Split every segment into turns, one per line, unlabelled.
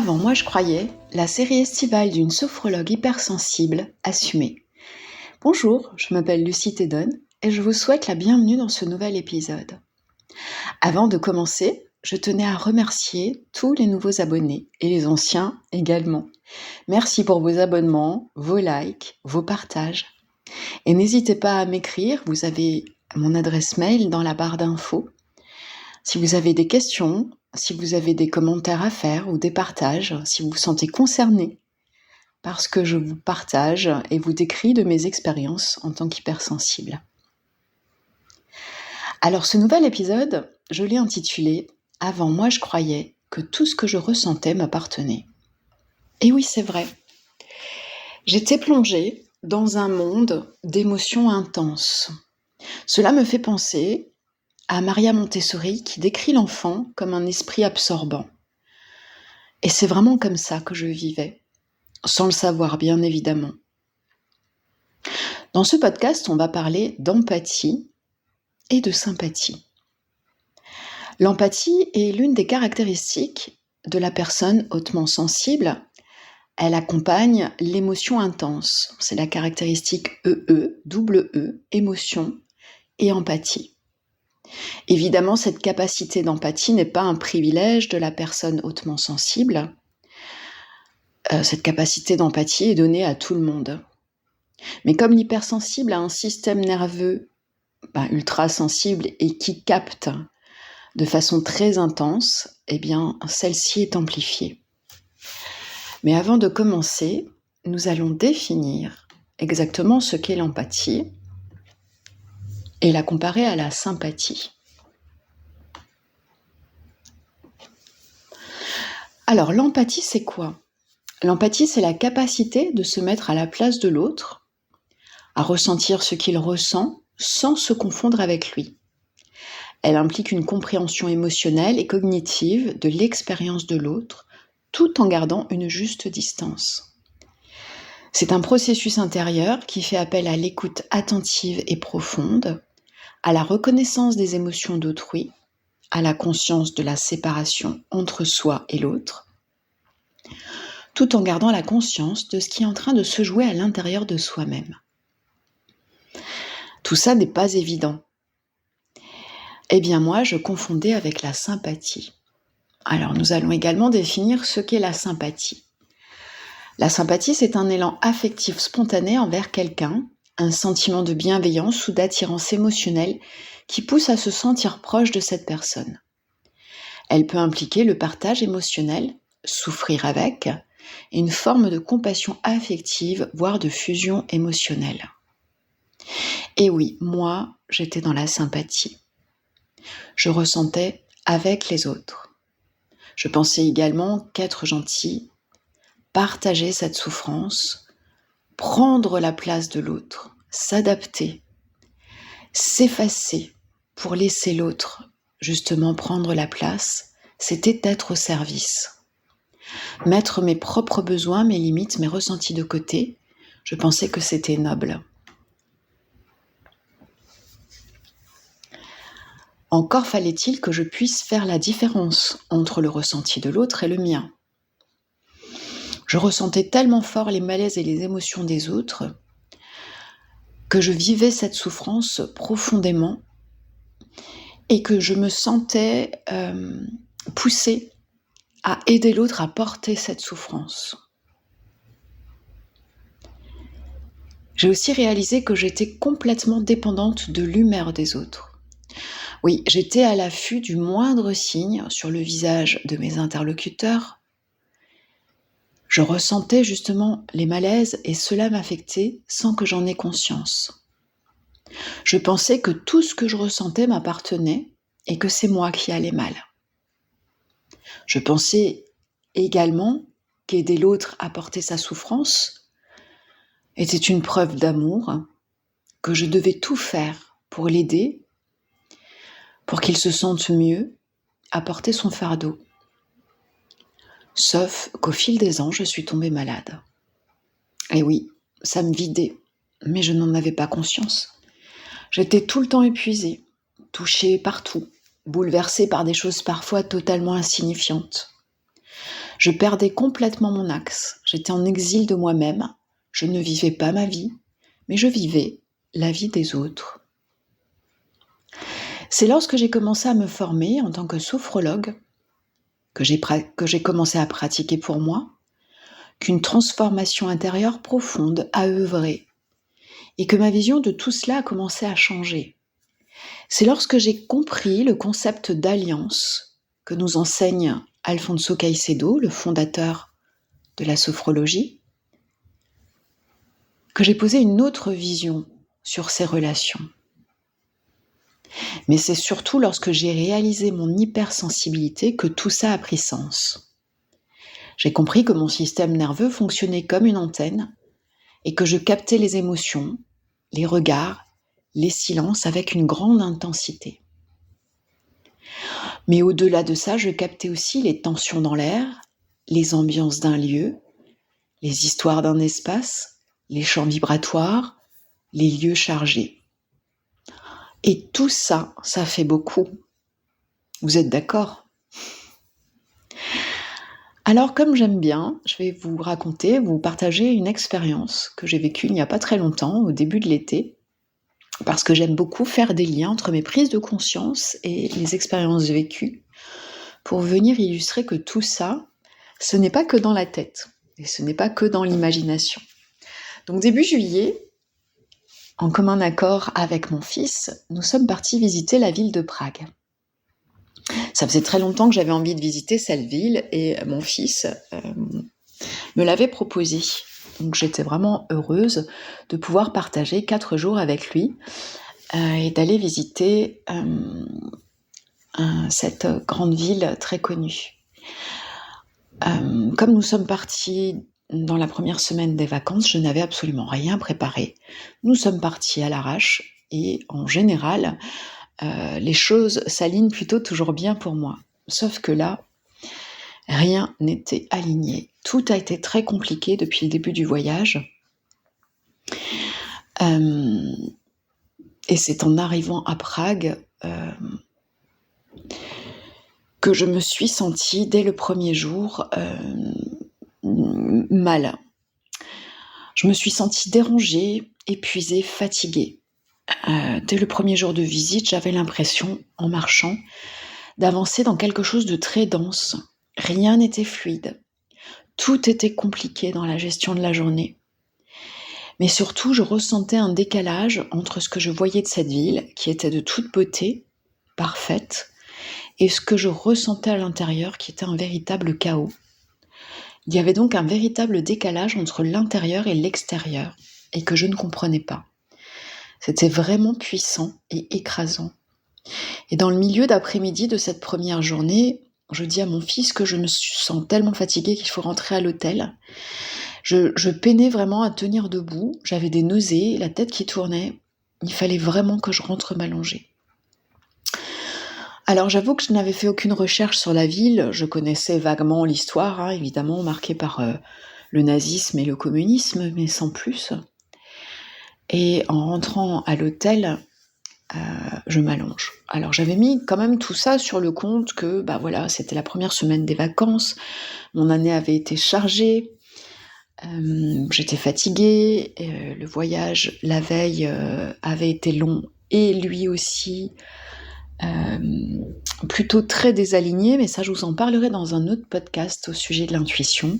Avant moi je croyais, la série estivale d'une sophrologue hypersensible assumée. Bonjour, je m'appelle Lucie Thédon et je vous souhaite la bienvenue dans ce nouvel épisode. Avant de commencer, je tenais à remercier tous les nouveaux abonnés et les anciens également. Merci pour vos abonnements, vos likes, vos partages. Et n'hésitez pas à m'écrire, vous avez mon adresse mail dans la barre d'infos. Si vous avez des questions, si vous avez des commentaires à faire ou des partages, si vous vous sentez concerné parce que je vous partage et vous décris de mes expériences en tant qu'hypersensible. Alors ce nouvel épisode, je l'ai intitulé « Avant moi je croyais que tout ce que je ressentais m'appartenait ». Et oui, c'est vrai. J'étais plongée dans un monde d'émotions intenses. Cela me fait penser à Maria Montessori qui décrit l'enfant comme un esprit absorbant. Et c'est vraiment comme ça que je vivais, sans le savoir bien évidemment. Dans ce podcast, on va parler d'empathie et de sympathie. L'empathie est l'une des caractéristiques de la personne hautement sensible. Elle accompagne l'émotion intense. C'est la caractéristique double E, émotion et empathie. Évidemment, cette capacité d'empathie n'est pas un privilège de la personne hautement sensible. Cette capacité d'empathie est donnée à tout le monde. Mais comme l'hypersensible a un système nerveux ultra sensible et qui capte de façon très intense, eh bien, celle-ci est amplifiée. Mais avant de commencer, nous allons définir exactement ce qu'est l'empathie et la comparer à la sympathie. Alors, l'empathie, c'est quoi ? L'empathie, c'est la capacité de se mettre à la place de l'autre, à ressentir ce qu'il ressent sans se confondre avec lui. Elle implique une compréhension émotionnelle et cognitive de l'expérience de l'autre, tout en gardant une juste distance. C'est un processus intérieur qui fait appel à l'écoute attentive et profonde, à la reconnaissance des émotions d'autrui, à la conscience de la séparation entre soi et l'autre, tout en gardant la conscience de ce qui est en train de se jouer à l'intérieur de soi-même. Tout ça n'est pas évident. Eh bien moi, je confondais avec la sympathie. Alors nous allons également définir ce qu'est la sympathie. La sympathie, c'est un élan affectif spontané envers quelqu'un, un sentiment de bienveillance ou d'attirance émotionnelle qui pousse à se sentir proche de cette personne. Elle peut impliquer le partage émotionnel, souffrir avec, et une forme de compassion affective, voire de fusion émotionnelle. Et oui, moi, j'étais dans la sympathie. Je ressentais avec les autres. Je pensais également qu'être gentil, partager cette souffrance, prendre la place de l'autre, s'adapter, s'effacer pour laisser l'autre justement prendre la place, c'était être au service. Mettre mes propres besoins, mes limites, mes ressentis de côté, je pensais que c'était noble. Encore fallait-il que je puisse faire la différence entre le ressenti de l'autre et le mien. Je ressentais tellement fort les malaises et les émotions des autres que je vivais cette souffrance profondément et que je me sentais poussée à aider l'autre à porter cette souffrance. J'ai aussi réalisé que j'étais complètement dépendante de l'humeur des autres. Oui, j'étais à l'affût du moindre signe sur le visage de mes interlocuteurs. Je ressentais justement les malaises et cela m'affectait sans que j'en aie conscience. Je pensais que tout ce que je ressentais m'appartenait et que c'est moi qui allais mal. Je pensais également qu'aider l'autre à porter sa souffrance était une preuve d'amour, que je devais tout faire pour l'aider, pour qu'il se sente mieux à porter son fardeau. Sauf qu'au fil des ans, je suis tombée malade. Et oui, ça me vidait, mais je n'en avais pas conscience. J'étais tout le temps épuisée, touchée partout, bouleversée par des choses parfois totalement insignifiantes. Je perdais complètement mon axe. J'étais en exil de moi-même. Je ne vivais pas ma vie, mais je vivais la vie des autres. C'est lorsque j'ai commencé à me former en tant que sophrologue, que j'ai commencé à pratiquer pour moi, qu'une transformation intérieure profonde a œuvré et que ma vision de tout cela a commencé à changer. C'est lorsque j'ai compris le concept d'alliance que nous enseigne Alfonso Caicedo, le fondateur de la sophrologie, que j'ai posé une autre vision sur ces relations. Mais c'est surtout lorsque j'ai réalisé mon hypersensibilité que tout ça a pris sens. J'ai compris que mon système nerveux fonctionnait comme une antenne et que je captais les émotions, les regards, les silences avec une grande intensité. Mais au-delà de ça, je captais aussi les tensions dans l'air, les ambiances d'un lieu, les histoires d'un espace, les champs vibratoires, les lieux chargés. Et tout ça, ça fait beaucoup. Vous êtes d'accord ? Alors, comme j'aime bien, je vais vous raconter, vous partager une expérience que j'ai vécue il n'y a pas très longtemps, au début de l'été, parce que j'aime beaucoup faire des liens entre mes prises de conscience et les expériences vécues, pour venir illustrer que tout ça, ce n'est pas que dans la tête, et ce n'est pas que dans l'imagination. Donc début juillet, en commun accord avec mon fils, nous sommes partis visiter la ville de Prague. Ça faisait très longtemps que j'avais envie de visiter cette ville et mon fils me l'avait proposé. Donc j'étais vraiment heureuse de pouvoir partager 4 jours avec lui et d'aller visiter cette grande ville très connue. Comme nous sommes partis dans la première semaine des vacances, je n'avais absolument rien préparé. Nous sommes partis à l'arrache et en général, les choses s'alignent plutôt toujours bien pour moi. Sauf que là, rien n'était aligné. Tout a été très compliqué depuis le début du voyage. Et c'est en arrivant à Prague que je me suis sentie, dès le premier jour, mal. Je me suis sentie dérangée, épuisée, fatiguée. Dès le premier jour de visite, j'avais l'impression, en marchant, d'avancer dans quelque chose de très dense. Rien n'était fluide. Tout était compliqué dans la gestion de la journée. Mais surtout, je ressentais un décalage entre ce que je voyais de cette ville, qui était de toute beauté, parfaite, et ce que je ressentais à l'intérieur, qui était un véritable chaos. Il y avait donc un véritable décalage entre l'intérieur et l'extérieur, et que je ne comprenais pas. C'était vraiment puissant et écrasant. Et dans le milieu d'après-midi de cette première journée, je dis à mon fils que je me sens tellement fatiguée qu'il faut rentrer à l'hôtel. Je peinais vraiment à tenir debout, j'avais des nausées, la tête qui tournait. Il fallait vraiment que je rentre m'allonger. Alors j'avoue que je n'avais fait aucune recherche sur la ville, je connaissais vaguement l'histoire, évidemment marquée par le nazisme et le communisme, mais sans plus. Et en rentrant à l'hôtel, je m'allonge. Alors j'avais mis quand même tout ça sur le compte que c'était la première semaine des vacances, mon année avait été chargée, j'étais fatiguée, le voyage la veille avait été long et lui aussi plutôt très désaligné, mais ça je vous en parlerai dans un autre podcast au sujet de l'intuition.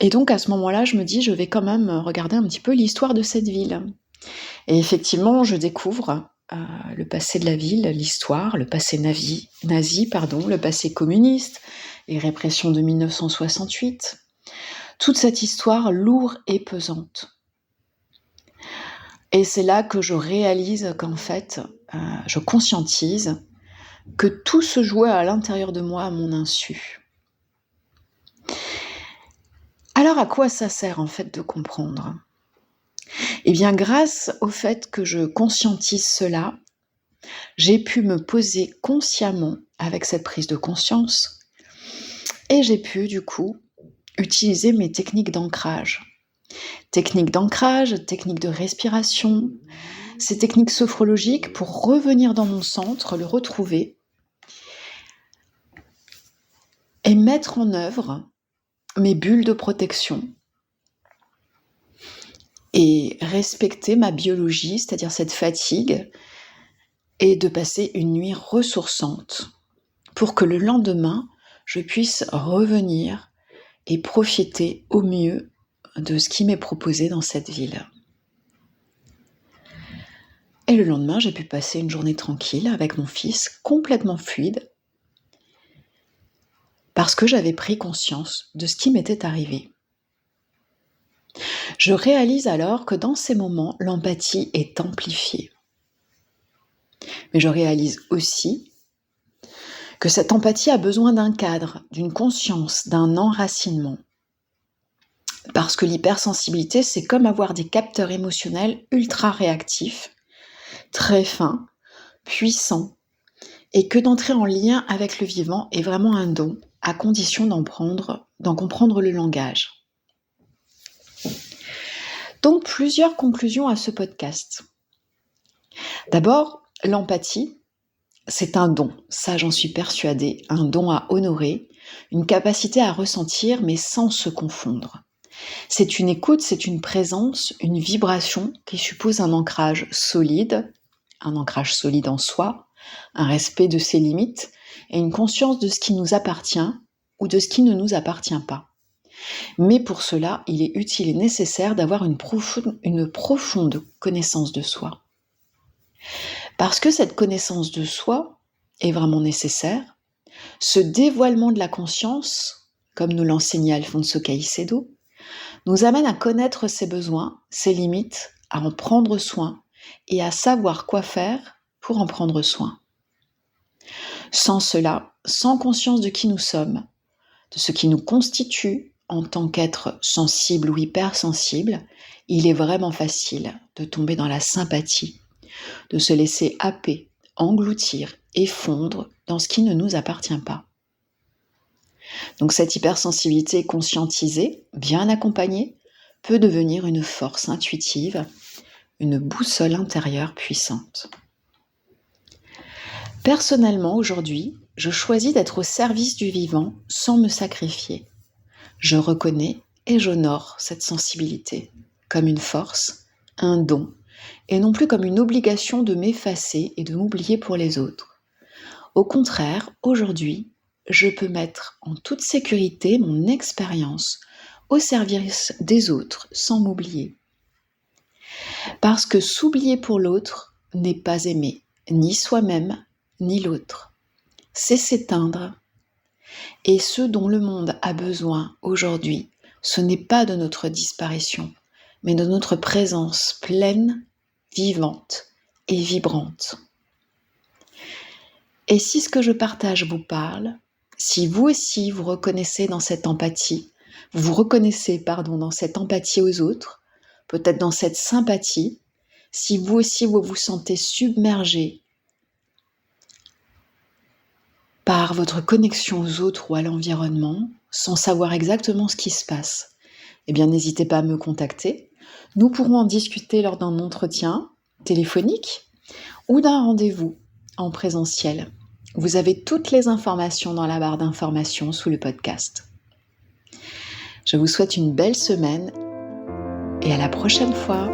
Et donc à ce moment-là, je me dis, je vais quand même regarder un petit peu l'histoire de cette ville. Et effectivement, je découvre le passé de la ville, l'histoire, le passé nazi, le passé communiste, les répressions de 1968. Toute cette histoire lourde et pesante. Et c'est là que je réalise qu'en fait, je conscientise que tout se jouait à l'intérieur de moi à mon insu. Alors à quoi ça sert en fait de comprendre ? Eh bien grâce au fait que je conscientise cela, j'ai pu me poser consciemment avec cette prise de conscience et j'ai pu du coup utiliser mes techniques d'ancrage. Techniques d'ancrage, techniques de respiration, ces techniques sophrologiques pour revenir dans mon centre, le retrouver et mettre en œuvre mes bulles de protection et respecter ma biologie, c'est-à-dire cette fatigue, et de passer une nuit ressourçante pour que le lendemain, je puisse revenir et profiter au mieux de ce qui m'est proposé dans cette ville. Et le lendemain, j'ai pu passer une journée tranquille avec mon fils, complètement fluide, parce que j'avais pris conscience de ce qui m'était arrivé. Je réalise alors que dans ces moments, l'empathie est amplifiée. Mais je réalise aussi que cette empathie a besoin d'un cadre, d'une conscience, d'un enracinement. Parce que l'hypersensibilité, c'est comme avoir des capteurs émotionnels ultra réactifs, très fins, puissants, et que d'entrer en lien avec le vivant est vraiment un don, à condition d'en comprendre le langage. Donc, plusieurs conclusions à ce podcast. D'abord, l'empathie, c'est un don, ça j'en suis persuadée, un don à honorer, une capacité à ressentir mais sans se confondre. C'est une écoute, c'est une présence, une vibration qui suppose un ancrage solide en soi, un respect de ses limites et une conscience de ce qui nous appartient ou de ce qui ne nous appartient pas. Mais pour cela, il est utile et nécessaire d'avoir une profonde connaissance de soi. Parce que cette connaissance de soi est vraiment nécessaire, ce dévoilement de la conscience, comme nous l'enseignait Alfonso Caicedo, nous amène à connaître ses besoins, ses limites, à en prendre soin et à savoir quoi faire pour en prendre soin. Sans cela, sans conscience de qui nous sommes, de ce qui nous constitue en tant qu'être sensible ou hypersensible, il est vraiment facile de tomber dans la sympathie, de se laisser happer, engloutir et fondre dans ce qui ne nous appartient pas. Donc cette hypersensibilité conscientisée, bien accompagnée, peut devenir une force intuitive, une boussole intérieure puissante. Personnellement, aujourd'hui, je choisis d'être au service du vivant sans me sacrifier. Je reconnais et j'honore cette sensibilité comme une force, un don, et non plus comme une obligation de m'effacer et de m'oublier pour les autres. Au contraire, aujourd'hui, je peux mettre en toute sécurité mon expérience au service des autres sans m'oublier. Parce que s'oublier pour l'autre n'est pas aimer ni soi-même ni l'autre. C'est s'éteindre. Et ce dont le monde a besoin aujourd'hui, ce n'est pas de notre disparition, mais de notre présence pleine, vivante et vibrante. Et si ce que je partage vous parle, si vous aussi vous reconnaissez dans cette empathie, dans cette empathie aux autres, peut-être dans cette sympathie, si vous aussi vous vous sentez submergé par votre connexion aux autres ou à l'environnement, sans savoir exactement ce qui se passe, eh bien n'hésitez pas à me contacter. Nous pourrons en discuter lors d'un entretien téléphonique ou d'un rendez-vous en présentiel. Vous avez toutes les informations dans la barre d'informations sous le podcast. Je vous souhaite une belle semaine et à la prochaine fois.